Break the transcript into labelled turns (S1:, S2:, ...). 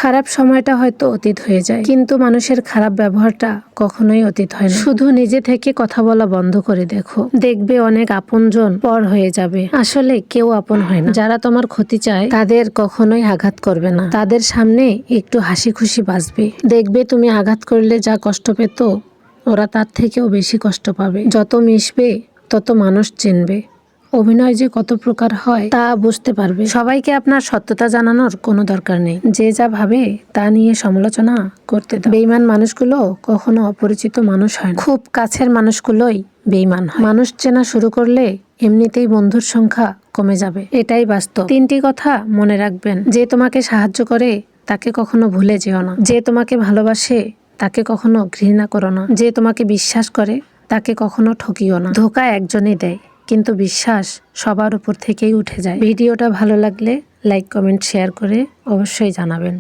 S1: খারাপ সময়টা হয়তো অতীত হয়ে যায়, কিন্তু মানুষের খারাপ ব্যবহারটা কখনোই অতীত হয় না। শুধু নিজে থেকে কথা বলা বন্ধ করে দেখো, দেখবে অনেক আপনজন পর হয়ে যাবে। আসলে কেউ আপন হয় না। যারা তোমার ক্ষতি চায় তাদের কখনোই আঘাত করবে না, তাদের সামনে একটু হাসি খুশি বাঁচবে। দেখবে তুমি আঘাত করলে যা কষ্ট পেত, ওরা তার থেকেও বেশি কষ্ট পাবে। যত মিশবে তত মানুষ চিনবে। অভিনয় যে কত প্রকার হয় তা বুঝতে পারবে। সবাইকে আপনার সত্যতা জানানোর কোনো দরকার নেই। যে যা ভাবে তা নিয়ে সমালোচনা করতে দাও। বেঈমান মানুষগুলো কখনো অপরিচিত মানুষ হয় না, খুব কাছের মানুষগুলোই বেঈমান হয়। মানুষ চেনা শুরু করলে এমনিতেই বন্ধুর সংখ্যা কমে যাবে, এটাই বাস্তব। 3টি কথা মনে রাখবেন। যে তোমাকে সাহায্য করে তাকে কখনো ভুলে যেও না। যে তোমাকে ভালোবাসে তাকে কখনো ঘৃণা করো না। যে তোমাকে বিশ্বাস করে তাকে কখনো ঠকিও না। ধোঁকা একজনই দেয়, কিন্তু বিশ্বাস সবার উপর থেকেই উঠে যায়। ভিডিওটা ভালো লাগলে লাইক, কমেন্ট, শেয়ার করে অবশ্যই জানাবেন।